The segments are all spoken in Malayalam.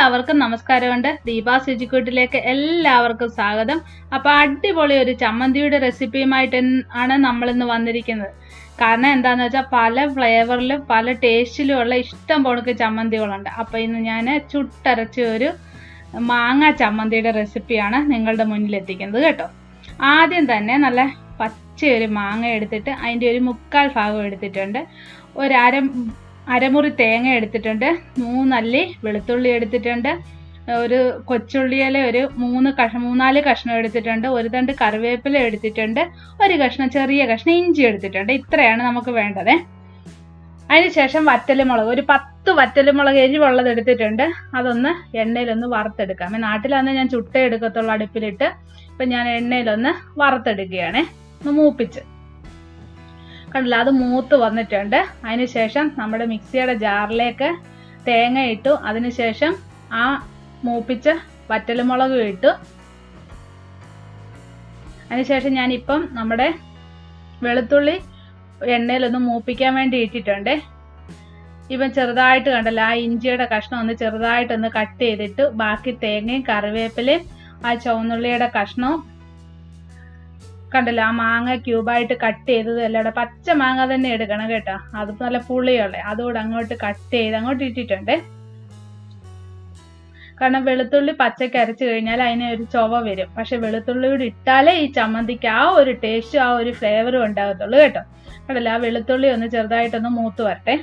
എല്ലാവർക്കും നമസ്കാരമുണ്ട്. ദീപാസ് രുചിക്കൂട്ടിലേക്ക് എല്ലാവർക്കും സ്വാഗതം. അപ്പോൾ അടിപൊളി ഒരു ചമ്മന്തിയുടെ റെസിപ്പിയുമായിട്ട് ആണ് നമ്മളിന്ന് വന്നിരിക്കുന്നത്. കാരണം എന്താണെന്ന് വെച്ചാൽ പല ഫ്ലേവറിലും പല ടേസ്റ്റിലും ഉള്ള ഇഷ്ടം പോണക്ക് ചമ്മന്തികളുണ്ട്. അപ്പോൾ ഇന്ന് ഞാൻ ചുട്ടരച്ച ഒരു മാങ്ങ ചമ്മന്തിയുടെ റെസിപ്പിയാണ് നിങ്ങളുടെ മുന്നിൽ എത്തിക്കുന്നത് കേട്ടോ. ആദ്യം തന്നെ നല്ല പച്ചയൊരു മാങ്ങ എടുത്തിട്ട് അതിൻ്റെ ഒരു 1/4 ഭാഗം എടുത്തിട്ടുണ്ട്. അരമുറി തേങ്ങ എടുത്തിട്ടുണ്ട്, 3 അല്ലി വെളുത്തുള്ളി എടുത്തിട്ടുണ്ട്, ഒരു കൊച്ചുള്ളിയിലെ ഒരു 3-4 കഷ്ണം എടുത്തിട്ടുണ്ട്, ഒരു തണ്ട് കറിവേപ്പില എടുത്തിട്ടുണ്ട്, ഒരു ചെറിയ കഷ്ണം ഇഞ്ചി എടുത്തിട്ടുണ്ട്. ഇത്രയാണ് നമുക്ക് വേണ്ടത്. അതിനുശേഷം വറ്റൽമുളക് ഒരു 10 വറ്റൽമുളക് എരിവുള്ളത് എടുത്തിട്ടുണ്ട്. അതൊന്ന് എണ്ണയിലൊന്ന് വറുത്തെടുക്കാം. നാട്ടിലാണെങ്കിൽ ഞാൻ ചുട്ടേ എടുക്കത്തുള്ളൂ അടുപ്പിലിട്ട്. ഇപ്പം ഞാൻ എണ്ണയിലൊന്ന് വറുത്തെടുക്കുകയാണ്, ഒന്ന് മൂപ്പിച്ച്. കണ്ടില്ല, അത് മൂത്ത് വന്നിട്ടുണ്ട്. അതിനുശേഷം നമ്മുടെ മിക്സിയുടെ ജാറിലേക്ക് തേങ്ങ ഇട്ടു. അതിനുശേഷം ആ മൂപ്പിച്ച വറ്റൽമുളക് ഇട്ടു. അതിനുശേഷം ഞാനിപ്പം നമ്മുടെ വെളുത്തുള്ളി എണ്ണയിലൊന്ന് മൂപ്പിക്കാൻ വേണ്ടി ഇട്ടിട്ടുണ്ട്. ഇപ്പം ചെറുതായിട്ട് കണ്ടല്ലോ, ആ ഇഞ്ചിയുടെ കഷ്ണം ഒന്ന് ചെറുതായിട്ടൊന്ന് കട്ട് ചെയ്തിട്ട് ബാക്കി തേങ്ങയും കറിവേപ്പിലയും ആ ചുവന്നുള്ളിയുടെ കഷ്ണവും കണ്ടല്ലോ, ആ മാങ്ങ ക്യൂബായിട്ട് കട്ട് ചെയ്തത് എല്ലാവിടെ പച്ച മാങ്ങ തന്നെ എടുക്കണം കേട്ടോ. അത് നല്ല പുളിയുള്ളേ, അതുകൂടെ അങ്ങോട്ട് കട്ട് ചെയ്ത് അങ്ങോട്ട് ഇട്ടിട്ടുണ്ട്. കാരണം വെളുത്തുള്ളി പച്ചക്ക് അരച്ചു കഴിഞ്ഞാൽ അതിന് ഒരു ചൊവ വരും. പക്ഷെ വെളുത്തുള്ളിയോട് ഇട്ടാലേ ഈ ചമ്മന്തിക്ക് ആ ഒരു ടേസ്റ്റും ആ ഒരു ഫ്ലേവറും ഉണ്ടാകത്തുള്ളൂ കേട്ടോ. കണ്ടല്ലോ, ആ വെളുത്തുള്ളി ഒന്ന് ചെറുതായിട്ടൊന്ന് മൂത്ത് വരട്ടെ.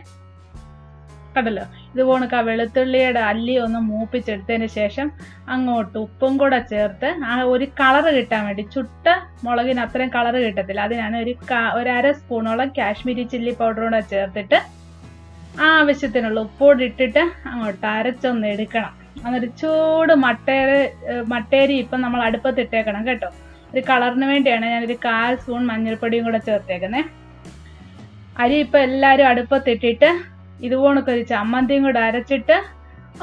കണ്ടല്ലോ, ഇതുപോണക്ക് ആ വെളുത്തുള്ളിയുടെ അല്ലി ഒന്ന് മൂപ്പിച്ചെടുത്തതിന് ശേഷം അങ്ങോട്ട് ഉപ്പും കൂടെ ചേർത്ത് ആ ഒരു കളറ് കിട്ടാൻ വേണ്ടി, ചുട്ട മുളകിന് അത്രയും കളറ് കിട്ടത്തില്ല, അതിനാണ് ഒരു 1/2 സ്പൂണോളം കാശ്മീരി ചില്ലി പൗഡർ കൂടെ ചേർത്തിട്ട് ആവശ്യത്തിനുള്ള ഉപ്പോട് ഇട്ടിട്ട് അങ്ങോട്ട് അരച്ചൊന്ന് എടുക്കണം. അന്നൊരു ചൂട് മട്ടേരി ഇപ്പം നമ്മൾ അടുപ്പത്തിട്ടേക്കണം കേട്ടോ. ഒരു കളറിന് വേണ്ടിയാണ് ഞാനൊരു 1/4 സ്പൂൺ മഞ്ഞൾപ്പൊടിയും കൂടെ ചേർത്തേക്കുന്നത്. അരി ഇപ്പം എല്ലാവരും അടുപ്പത്തിട്ടിട്ട് ഇതുപോണക്കൊരു ചമ്മന്തിയും കൂടെ അരച്ചിട്ട്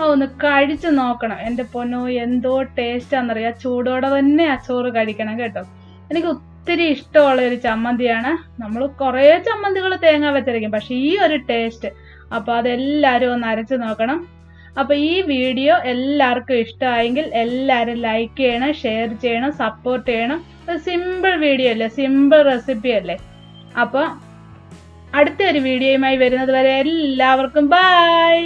ഒന്ന് കഴിച്ചു നോക്കണം. എൻ്റെ പൊന്നോ, എന്തോ ടേസ്റ്റാണെന്നറിയാം. ചൂടോടെ തന്നെ ആ ചോറ് കഴിക്കണം കേട്ടോ. എനിക്ക് ഒത്തിരി ഇഷ്ടമുള്ള ഒരു ചമ്മന്തിയാണ്. നമ്മൾ കുറേ ചമ്മന്തികൾ തേങ്ങ വെച്ചിരിക്കും, പക്ഷെ ഈ ഒരു ടേസ്റ്റ്. അപ്പോൾ അതെല്ലാവരും ഒന്ന് അരച്ച് നോക്കണം. അപ്പോൾ ഈ വീഡിയോ എല്ലാവർക്കും ഇഷ്ടമായെങ്കിൽ എല്ലാവരും ലൈക്ക് ചെയ്യണം, ഷെയർ ചെയ്യണം, സപ്പോർട്ട് ചെയ്യണം. ഒരു സിമ്പിൾ വീഡിയോ അല്ലേ, സിമ്പിൾ റെസിപ്പി അല്ലേ. അപ്പോൾ അടുത്തൊരു വീഡിയോയുമായി വരുന്നത് വരെ എല്ലാവർക്കും ബൈ.